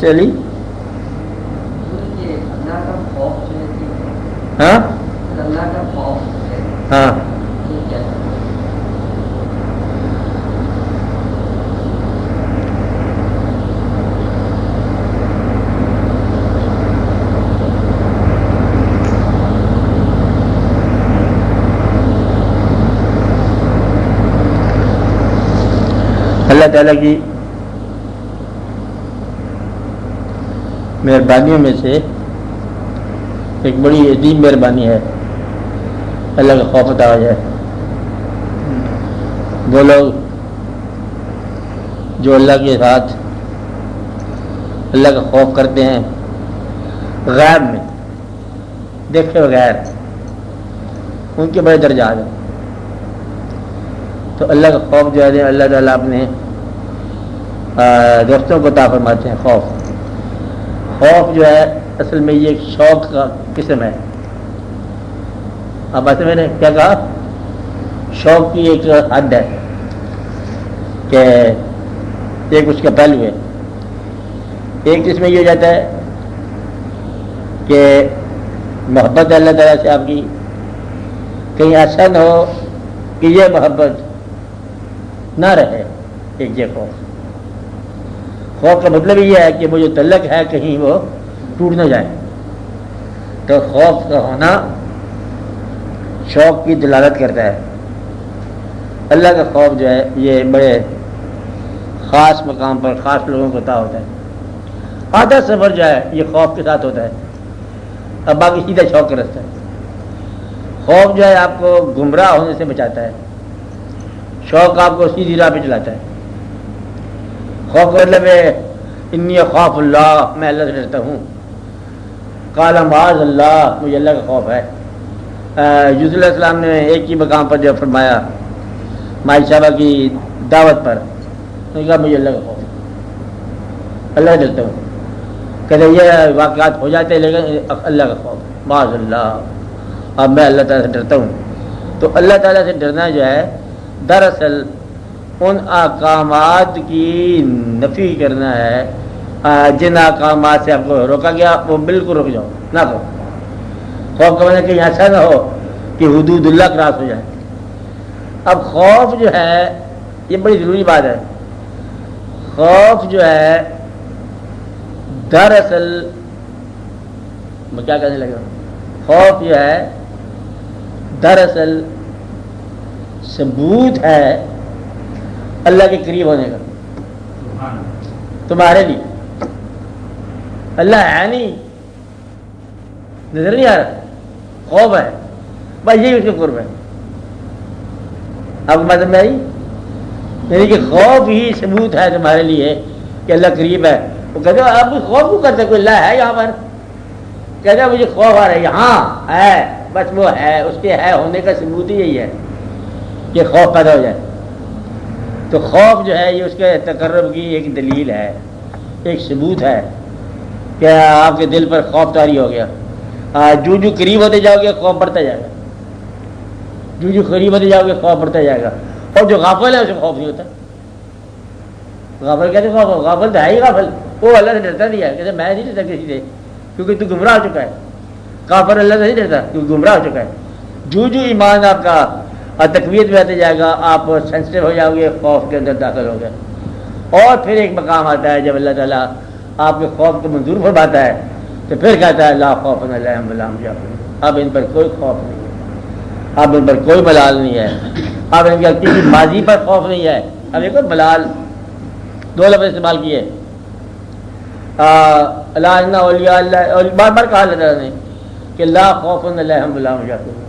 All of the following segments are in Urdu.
چلی ہاں ہاں اللہ تعالیٰ کی مہربانیوں میں سے ایک بڑی عظیم مہربانی ہے اللہ کا خوف عطا ہو جائے۔ وہ لوگ جو اللہ کے ساتھ اللہ کا خوف کرتے ہیں غیب میں دیکھے بغیر، ان کے بڑے درجات ہیں۔ تو اللہ کا خوف جو ہے اللہ تعالیٰ اپنے دوستوں کو عطا فرماتے ہیں۔ خوف جو ہے اصل میں یہ ایک شوق کا قسم ہے۔ اب ایسے میں نے کیا کہا، شوق کی ایک حد ہے کہ ایک اس کا پہلو ہے۔ ایک اس میں یہ ہو جاتا ہے کہ محبت اللہ تعالیٰ سے آپ کی کہیں ایسا نہ ہو کہ یہ محبت نہ رہے۔ ایک یہ خوف کا مطلب یہ ہے کہ وہ جو تعلق ہے کہیں وہ ٹوٹ نہ جائے۔ تو خوف کا ہونا شوق کی دلالت کرتا ہے۔ اللہ کا خوف جو ہے یہ بڑے خاص مقام پر خاص لوگوں کو عطا ہوتا ہے۔ آدھا سفر جو ہے یہ خوف کے ساتھ ہوتا ہے، اب باقی سیدھا شوق کا رستہ ہے۔ خوف جو ہے آپ کو گمراہ ہونے سے بچاتا ہے، شوق آپ کو سیدھی راہ پہ چلاتا ہے۔ خوف کا مطلب ہے انی خوف اللہ، میں اللہ سے ڈرتا ہوں۔ قال معاذ اللہ، مجھے اللہ کا خوف ہے۔ یوسف علیہ السلام نے ایک ہی مقام پر جو فرمایا مائی صاحبہ کی دعوت پر، تو کہا مجھے اللہ کا خوف ہے، اللہ سے ڈرتا ہوں۔ کہتے یہ واقعات ہو جاتے ہیں لیکن اللہ کا خوف معاذ اللہ، اب میں اللہ تعالیٰ سے ڈرتا ہوں۔ تو اللہ تعالیٰ سے ڈرنا جو ہے دراصل ان احکامات کی نفی کرنا ہے جن احکامات سے آپ کو روکا گیا، وہ بالکل رک جاؤ، نہ کرو۔ خوف کا مطلب کہ ایسا نہ ہو کہ حدود اللہ کراس ہو جائے۔ اب خوف جو ہے یہ بڑی ضروری بات ہے۔ خوف جو ہے دراصل میں کیا کہنے لگا، خوف جو ہے دراصل ثبوت ہے اللہ کے قریب ہونے کا تمہارے لیے۔ اللہ ہے نہیں، نظر نہیں آ رہا، خوف ہے، بس یہی اس کے قرب ہے۔ اب مطلب میں یعنی کہ خوف ہی ثبوت ہے تمہارے لیے کہ اللہ قریب ہے۔ وہ کہتے ہیں آپ خوف کیوں کرتے، کوئی اللہ ہے یہاں پر؟ کہتے ہیں مجھے خوف آ رہا ہے، یہاں ہے، بس وہ ہے، اس کے ہے ہونے کا ثبوت ہی یہی ہے کہ خوف پیدا ہو جائے۔ تو خوف جو ہے یہ اس کے تقرب کی ایک دلیل ہے، ایک ثبوت ہے کہ آپ کے دل پر خوف طاری ہو گیا۔ جو قریب ہوتے جاؤ گے خوف بڑھتا جائے گا، جو قریب ہوتے جاؤ گے خوف بڑھتا جائے گا۔ اور جو غافل ہے اسے خوف نہیں ہوتا۔ غافل کہتے خوف، غافل تو ہے ہی غافل، وہ اللہ سے ڈرتا نہیں ہے، کہتے میں نہیں ڈرتا کسی سے کیونکہ تو گمراہ ہو چکا ہے۔ کافر اللہ سے نہیں ڈرتا کیونکہ گمراہ ہو چکا ہے۔ جو ایمان آپ کا تقویت میں آتے جائے گا آپ سینسٹیو ہو جاؤ گے، خوف کے اندر داخل ہو گئے۔ اور پھر ایک مقام آتا ہے جب اللہ تعالیٰ آپ کے خوف کو منظور فرماتا ہے تو پھر کہتا ہے لا خوف علیہم ولا هم یحزنون، اب ان پر کوئی خوف نہیں ہے، اب ان پر کوئی ملال نہیں ہے، اب ان کا کسی ماضی پر خوف نہیں ہے۔ اب ایک ملال دو لفظ استعمال کیے، اللہ اولیاء اللہ، بار بار کہا اللہ تعالیٰ نے کہ لا خوف علیہم ولا هم یحزنون،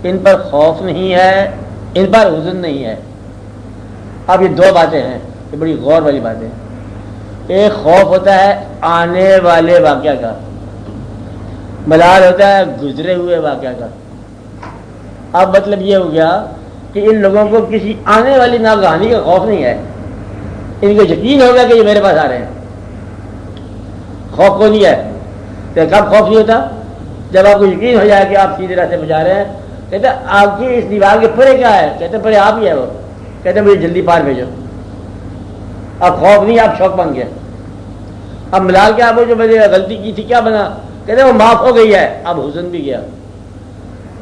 ان پر خوف نہیں ہے، ان پر حزن نہیں ہے۔ اب یہ دو باتیں ہیں، یہ بڑی غور والی باتیں۔ ایک خوف ہوتا ہے آنے والے واقعہ کا، ملال ہوتا ہے گزرے ہوئے واقعہ کا۔ اب مطلب یہ ہو گیا کہ ان لوگوں کو کسی آنے والی ناگہانی کا خوف نہیں ہے، ان کو یقین ہوگا کہ یہ میرے پاس آ رہے ہیں، خوف کو نہیں ہے۔ تو کب خوف نہیں ہوتا؟ جب آپ کو یقین ہو جائے کہ آپ سیدھے راستے پہ جا رہے ہیں۔ کہتے آپ کی اس دیوار کے پرے کیا ہے؟ کہتے پرے آپ ہی ہے۔ وہ کہتے مجھے جلدی پار بھیجو۔ اب خوف نہیں، آپ شوق بن گیا۔ اب ملال کے آپ جو میں نے غلطی کی تھی کیا بنا؟ کہتے وہ معاف ہو گئی ہے، اب حسن بھی گیا.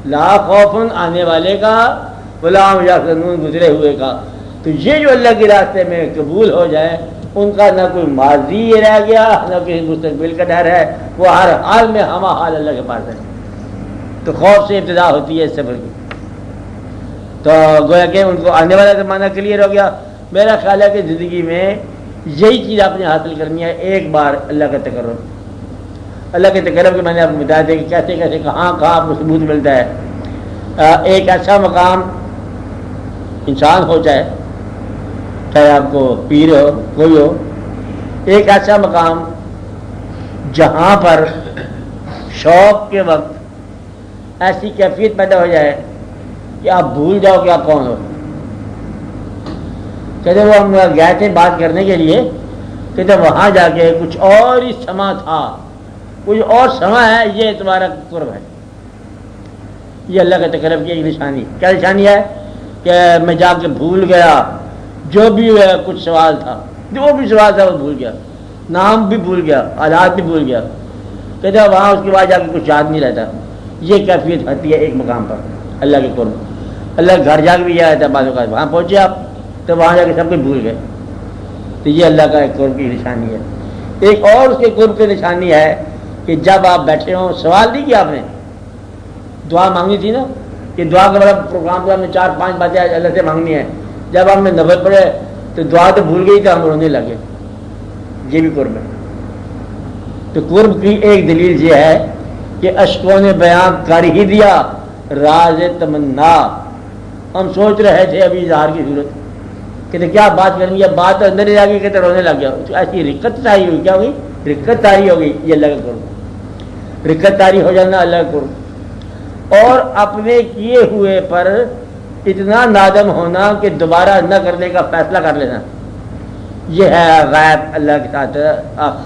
لا خوفن آنے والے کا ولا هم يحزنون گزرے ہوئے کا. تو یہ جو اللہ کے راستے میں قبول ہو جائے ان کا نہ کوئی ماضی رہ گیا نہ کوئی مستقبل کا ڈر ہے، وہ ہر حال میں ہمہ حال اللہ کے پاس ہے. تو خوف سے ابتدا ہوتی ہے اس سفر کی. تو گویا کہ ان کو آنے والا زمانہ کلیئر ہو گیا. میرا خیال ہے کہ زندگی میں یہی چیز آپ نے حاصل کرنی ہے، ایک بار اللہ کا تقرب. اللہ کے تقرب کے میں نے آپ کو بتایا تھا کہ کیسے کیسے کہاں کہاں آپ کو ثبوت ملتا ہے. ایک ایسا مقام انسان ہو جائے، چاہے آپ کو پیر ہو کوئی ہو، ایک ایسا مقام جہاں پر شوق کے وقت ایسی کیفیت پیدا ہو جائے کہ آپ بھول جاؤ کہ آپ کون ہو. کہتے وہ ہم گئے تھے بات کرنے کے لیے، کہتے وہاں جا کے کچھ اور ہی سما تھا، کچھ اور سما ہے، یہ تمہارا قرب ہے. یہ اللہ کے تقرب کی ایک نشانی. کیا نشانی ہے؟ کہ میں جا کے بھول گیا جو بھی کچھ سوال تھا، جو بھی سوال تھا وہ بھول گیا، نام بھی بھول گیا، حالات بھی بھول گیا. کہتے ہیں وہاں اس کے بعد جا کے کچھ یاد نہیں رہتا. یہ کیفیت ہوتی ہے ایک مقام پر اللہ کے قرب. اللہ کے گھر جا کے بھی یاد رہتا ہے بعض اوقات، وہاں پہنچے آپ تو وہاں جا کے سب کچھ بھول گئے. تو یہ اللہ کا ایک قرب کی نشانی ہے. ایک اور اس کے قرب کی نشانی ہے کہ جب آپ بیٹھے ہوں، سوال نہیں کیا آپ نے، دعا مانگی تھی نا، کہ دعا کا بڑا پروگرام تھا، ہم نے 4-5 باتیں اللہ سے مانگنی ہے. جب ہم نے نفل پڑھے تو دعا تو بھول گئی تو ہم رونے لگے. یہ بھی قرب ہے. تو قرب کی ایک دلیل یہ ہے کہ اشکوں نے بیان کر ہی دیا راز تمنا. ہم سوچ رہے تھے ابھی اظہار کی ضرورت، کہتے کیا بات کرنی ہے، بات اندر ہی آ گئی، کہتے رونے لگ گیا. ایسی رکت تاری ہوئی، کیا ہوئی؟ رکت تاری ہو گئی. یہ اللہ کا قرب، رکت تاری ہو جانا اللہ کا قرب. اور اپنے کیے ہوئے پر اتنا نادم ہونا کہ دوبارہ نہ کرنے کا فیصلہ کر لینا، یہ ہے غیب اللہ کے ساتھ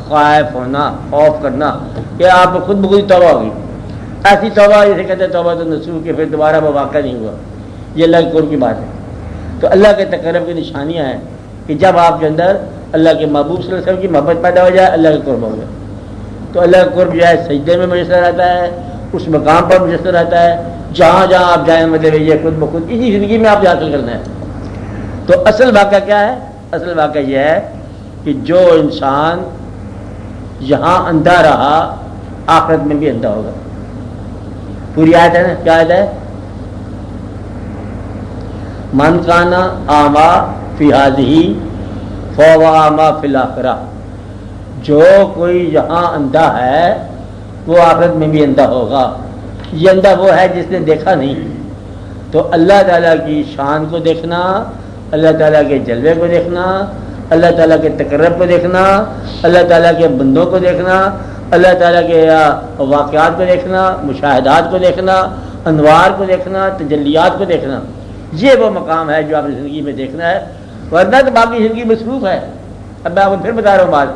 خائف ہونا، خوف کرنا کہ آپ خود بخود توبہ ہوگی. ایسی توبہ جیسے کہتے ہیں توبہ تو نصوح کہ پھر دوبارہ وہ واقع نہیں ہوا. یہ اللہ کے قرب کی بات ہے. تو اللہ کے تقرب کی نشانیاں ہیں کہ جب آپ کے اندر اللہ کے محبوب صلی اللہ علیہ وسلم کی محبت پیدا ہو جائے، اللہ کا قرب ہو جائے. تو اللہ کا قرب جو ہے سجدے میں میسر رہتا ہے، اس مقام پر میسر رہتا ہے جہاں جہاں آپ جائیں، مطلب یہ خود بخود اسی زندگی میں آپ حاصل کرنا ہے. تو اصل واقعہ کیا ہے؟ اصل واقعہ یہ ہے کہ جو انسان یہاں اندھا رہا آخرت میں بھی اندھا ہوگا. پوری آیت ہے نا، کیا آیت ہے؟ من کانا آما فی ہذہ فہو اعمی فی الآخرہ. جو کوئی یہاں اندھا ہے وہ آخرت میں بھی اندھا ہوگا. یہ اندھا وہ ہے جس نے دیکھا نہیں. تو اللہ تعالیٰ کی شان کو دیکھنا، اللہ تعالیٰ کے جلوے کو دیکھنا، اللہ تعالیٰ کے تقرب کو دیکھنا، اللہ تعالیٰ کے بندوں کو دیکھنا، اللہ تعالیٰ کے واقعات کو دیکھنا، مشاہدات کو دیکھنا، انوار کو دیکھنا، تجلیات کو دیکھنا، یہ وہ مقام ہے جو آپ نے زندگی میں دیکھنا ہے. ورنہ تو باقی زندگی مصروف ہے. اب میں آپ کو پھر بتا رہا ہوں بات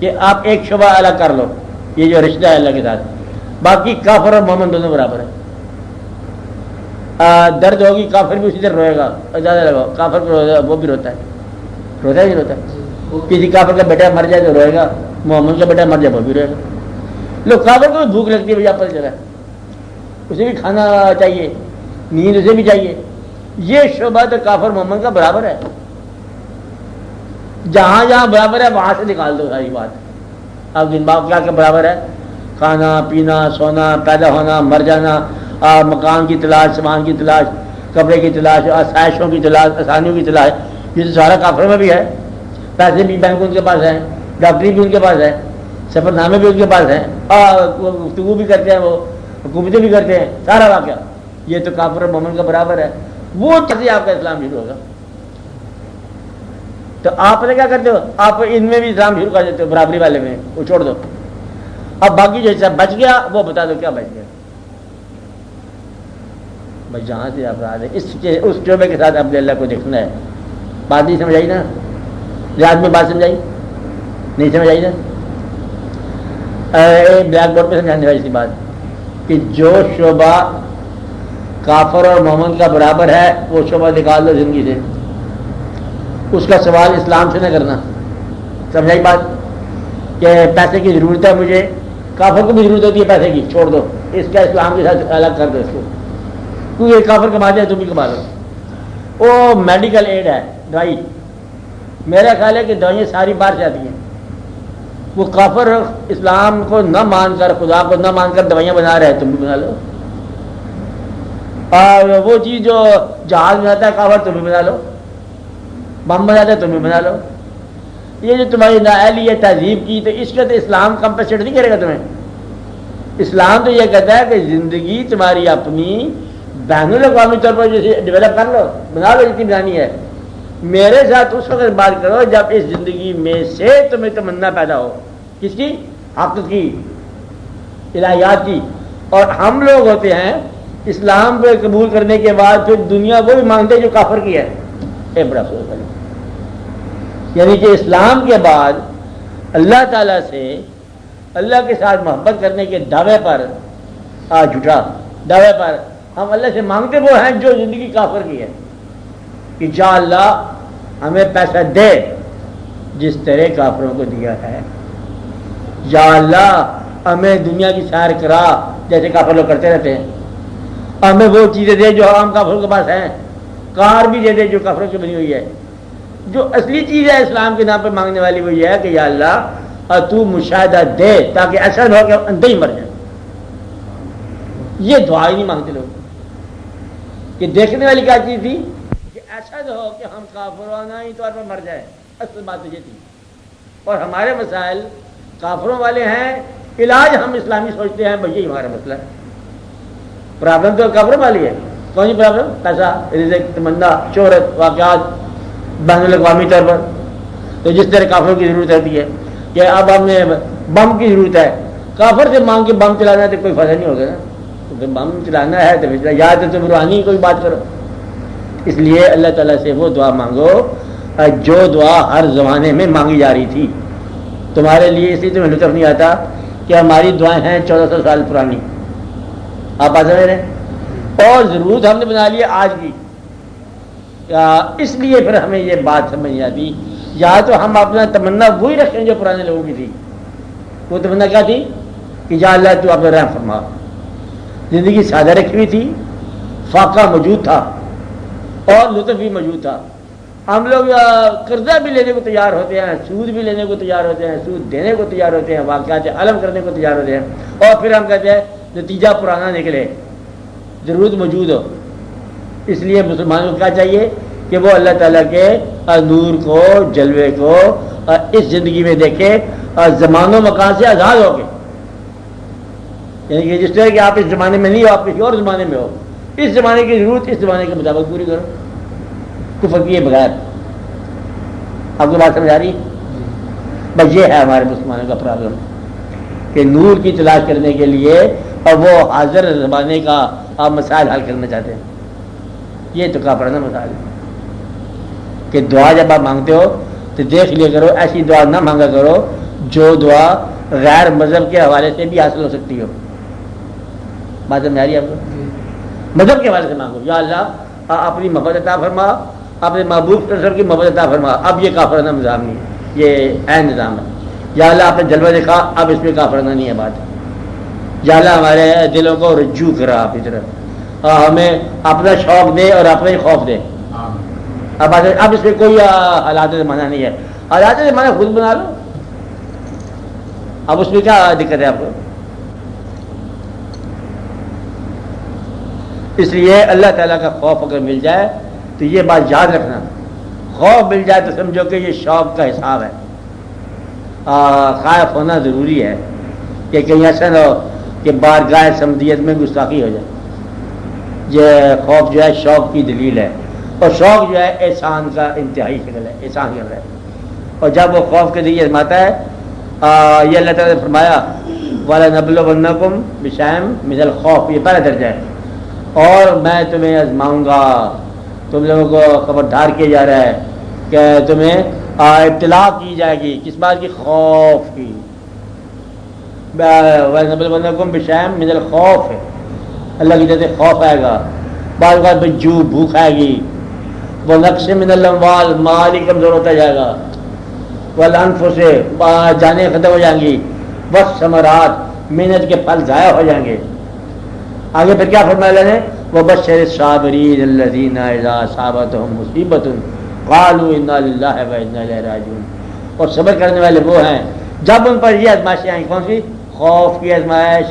کہ آپ ایک شعبہ الگ کر لو، یہ جو رشتہ ہے اللہ کے ساتھ، باقی کافر اور مومن دونوں برابر ہیں. درد ہوگی کافر بھی اسی طرح روئے گا، زیادہ لگاؤ کافر کو وہ بھی روتا ہے، روتا ہے نہیں روتا ہے. کسی کافر کا بیٹا مر جائے تو روئے گا، مومن کا بیٹا مر جائے وہ بھی روئے گا. لوگ کافر کو بھی بھوک لگتی ہے، بھائی آپ پتہ چلا اسے بھی کھانا چاہیے، نیند اسے بھی چاہیے. یہ شعبہ تو کافر مومن کا برابر ہے. جہاں جہاں برابر ہے وہاں سے نکال دو ساری بات. اب دن باپ کیا برابر ہے؟ کھانا پینا، سونا، پیدا ہونا، مر جانا، مکان کی تلاش، سامان کی تلاش، کپڑے کی تلاش، آسائشوں کی تلاش، آسانیوں کی تلاش. یہ تو سارا کافر میں بھی ہے. پیسے بھی بینک ان کے پاس ہیں، ڈاکٹری بھی ان کے پاس ہے، سفر نامے بھی ان کے پاس ہیں، گفتگو بھی کرتے ہیں، وہ حکومتیں بھی کرتے ہیں. سارا واقعہ یہ تو کافر اور مومن کا برابر ہے. وہ چیزیں آپ کا اسلام شروع ہوگا. تو آپ نے کیا کرتے ہو؟ آپ ان میں بھی اسلام شروع کر دیتے ہو، برابری والے میں وہ چھوڑ دو. اب باقی جو حصہ بچ گیا وہ بتا دو کیا بچ گیا. بس جہاں سے آپ رہے اس شعبے کے ساتھ اپنے اللہ کو دیکھنا ہے. بات نہیں سمجھ آئی نا؟ یاد میں بات سمجھ آئی؟ نہیں سمجھ آئی نا؟ بلیک بورڈ پہ سمجھانے والی سی بات کہ جو شعبہ کافر اور مومن کا برابر ہے وہ شعبہ نکال دو زندگی سے. اس کا سوال اسلام سے نہ کرنا. سمجھائی بات؟ کہ پیسے کی ضرورت ہے مجھے، کافر کو بھی ضرورت ہوتی ہے پیسے کی، چھوڑ دو اس کا اسلام کے ساتھ الگ کر دو اس کو، کیونکہ کافر کما جائے تم بھی کما لو. وہ میڈیکل ایڈ ہے، دوائی. میرا خیال ہے کہ دوائیں ساری باہر سے آتی ہیں. وہ کافر اسلام کو نہ مان کر، خدا کو نہ مان کر دوائیاں بنا رہے ہیں، تم بھی بنا لو. اور وہ چیز جو جہاز میں آتا ہے کافر، تم بھی بنا لو. بم بناتا ہے، تم بھی بنا لو. یہ جو تمہاری نااہلی ہے تہذیب کی، تو اس کا تو اسلام کمپنسیٹ نہیں کرے گا تمہیں. اسلام تو یہ کہتا ہے کہ زندگی تمہاری اپنی بین الاقوامی طور پر جیسے ڈیولپ کر لو، بنا لو جتنی بنانی ہے. میرے ساتھ اس وقت بات کرو جب اس زندگی میں سے تمہیں تمنا پیدا ہو. کس کی؟ حق کی، الہیات کی. اور ہم لوگ ہوتے ہیں اسلام کو قبول کرنے کے بعد پھر دنیا وہ بھی مانگتے جو کافر کی ہے. یہ بڑا افسوس ہے. یعنی کہ اسلام کے بعد اللہ تعالیٰ سے، اللہ کے ساتھ محبت کرنے کے دعوے پر، جھوٹا دعوے پر ہم اللہ سے مانگتے وہ ہیں جو زندگی کافر کی ہے، کہ یا اللہ ہمیں پیسہ دے جس طرح کافروں کو دیا ہے. یا اللہ ہمیں دنیا کی سیر کرا جیسے کافر لوگ کرتے رہتے ہیں. ہمیں وہ چیزیں دے جو عام کافروں کے پاس ہیں. کار بھی دے دے جو کافروں کی بنی ہوئی ہے. جو اصلی چیز ہے اسلام کے نام پہ مانگنے والی وہ یہ ہے کہ یا اللہ تو مشاہدہ دے تاکہ ایسا نہ ہو کہ اندر ہی مر جائے. یہ دعا ہی نہیں مانگتے لوگ. کہ دیکھنے والی کیا چیز تھی کہ ایسا نہ ہو کہ ہم کافرانہ ہی طور پر مر جائے. اصل بات تو یہ تھی. اور ہمارے مسائل کافروں والے ہیں، علاج ہم اسلامی سوچتے ہیں. بھائی یہی ہمارا مسئلہ ہے. پرابلم تو کافروں والی ہے. کون سی پرابلم؟ پیسہ، رزق، تمنا، شہرت، واقعات بین الاقوامی طور پر. تو جس طرح کافروں کی ضرورت ہوتی ہے کہ اب ہمیں بم کی ضرورت ہے، کافر سے مانگ کے بم چلانا ہے تو کوئی فائدہ نہیں ہوگا نا. تو بم چلانا ہے تو یا تو تم روحانی کوئی بات کرو. اس لیے اللہ تعالیٰ سے وہ دعا مانگو جو دعا ہر زمانے میں مانگی جا رہی تھی. تمہارے لیے اس لیے تمہیں لطف نہیں آتا کہ ہماری دعائیں ہیں 1400 سال پرانی. آپ آ سمجھ رہے ہیں؟ اور ضرورت ہم نے بنا لی آج کی. اس لیے پھر ہمیں یہ بات سمجھ نہیں آتی. یا تو ہم اپنا تمنا وہی رکھیں جو پرانے لوگوں کی تھی. وہ تمنا کیا تھی کہ یا اللہ تو اپنا رحم فرما. زندگی سادہ رکھی ہوئی تھی، فاقہ موجود تھا اور لطف بھی موجود تھا. ہم لوگ قرضہ بھی لینے کو تیار ہوتے ہیں، سود بھی لینے کو تیار ہوتے ہیں، سود دینے کو تیار ہوتے ہیں، واقعات علم کرنے کو تیار ہوتے ہیں. اور پھر ہم کہتے ہیں نتیجہ پرانا نکلے، ضرورت موجود ہو. اس لیے مسلمانوں کو کیا چاہیے کہ وہ اللہ تعالیٰ کے نور کو، جلوے کو اس زندگی میں دیکھے، زمان و مکان سے آزاد ہو کے. یعنی کہ جس طرح کہ آپ اس زمانے میں نہیں ہو، آپ کسی اور زمانے میں ہو. اس زمانے کی ضرورت اس زمانے کے مطابق پوری کرو، کفر کیے بغیر. آپ کو بات سمجھ آ رہی؟ بس یہ ہے ہمارے مسلمانوں کا پرابلم کہ نور کی تلاش کرنے کے لیے اور وہ حاضر زمانے کا آپ مسائل حل کرنا چاہتے ہیں. یہ تو کافرانہ مسائل ہے کہ دعا جب آپ مانگتے ہو تو دیکھ لیا کرو ایسی دعا نہ مانگا کرو جو دعا غیر مذہب کے حوالے سے بھی حاصل ہو سکتی ہو. بات سمجھ آ رہی ہے آپ کو؟ مذہب کے حوالے سے مانگو یا اللہ اپنی محبت عطا فرما، اپنے محبوب صلی اللہ علیہ وسلم کی محبت عطا فرما. اب یہ کافرانہ نظام نہیں ہے، یہ عین نظام ہے. یا اللہ آپ نے جلوہ دیکھا، اب اس میں کافرانہ نہیں ہے بات. یا اللہ ہمارے دلوں کو رجوع کرا آپ کی طرف، ہمیں اپنا شوق دے اور اپنا ہی خوف دے. اب اس میں کوئی حالات زمانہ نہیں ہے. حالات زمانہ خود بنا لو. اب اس میں کیا دقت ہے آپ کو؟ اس لیے اللہ تعالیٰ کا خوف اگر مل جائے تو یہ بات یاد رکھنا، خوف مل جائے تو سمجھو کہ یہ شوق کا حساب ہے. خائف ہونا ضروری ہے کہ کہیں ایسا نہ ہو کہ بارگاہ سمدیت میں گستاخی ہو جائے. یہ خوف جو ہے شوق کی دلیل ہے، اور شوق جو ہے احسان کا انتہائی شکل ہے، احسان کر رہا ہے. اور جب وہ خوف کے ذریعے آزماتا ہے، یہ اللہ تعالیٰ نے فرمایا وَلَنَبْلُوَنَّكُمْ بِشَيْءٍ مِنَ الْخَوْفِ، یہ پہلا درجہ ہے. اور میں تمہیں آزماؤں گا. تم لوگوں کو خبردار کیا جا رہا ہے کہ تمہیں ابتلا کی جائے گی. کس بات کی؟ خوف کی. وَلَنَبْلُوَنَّكُمْ بِشَيْءٍ مِنَ الْخَوْفِ، اللہ کی طرف سے خوف آئے گا. بعض بار بھوک آئے گی. وہ نقش من الاموال، مال ہی کمزور ہوتا جائے گا. والانفس سے جانیں ختم ہو جائیں گی، والثمرات محنت کے پھل ضائع ہو جائیں گے۔ آگے پھر کیا فرمایا اللہ نے؟ وبشر الصابرین الذین اذا اصابتهم مصیبۃ قالوا انا للہ وانا الیہ راجعون۔ اور صبر کرنے والے وہ ہیں جب ان پر یہ آزمائشیں آئیں۔ کون سی؟ خوف کی آزمائش،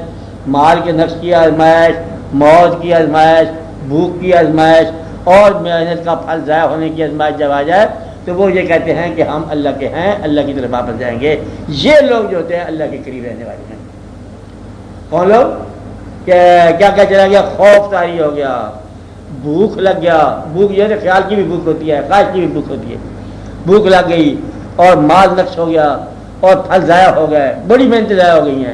مال کے نقص کی آزمائش، موت کی آزمائش، بھوک کی آزمائش اور محنت کا پھل ضائع ہونے کی آزمائش جب آ جائے تو وہ یہ کہتے ہیں کہ ہم اللہ کے ہیں، اللہ کی طرف واپس جائیں گے۔ یہ لوگ جو ہوتے ہیں اللہ کے قریب رہنے والے ہیں۔ کون لوگ؟ کہ کیا چلا گیا؟ خوف طاری ہو گیا، بھوک لگ گیا۔ بھوک یہ خیال کی بھی بھوک ہوتی ہے، خواہش کی بھی بھوک ہوتی ہے۔ بھوک لگ گئی اور مال نقص ہو گیا اور پھل ضائع ہو گئے، بڑی محنت ضائع ہو گئی ہیں۔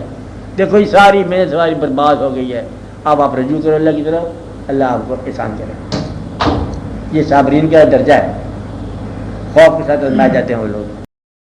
دیکھو یہ ساری محنت ساری برباد ہو گئی ہے۔ اب آپ رجوع کرو اللہ کی طرف، اللہ آپ کو احسان کرے۔ یہ صابرین کا درجہ ہے، خوف کے ساتھ آزمائے جاتے ہیں وہ لوگ۔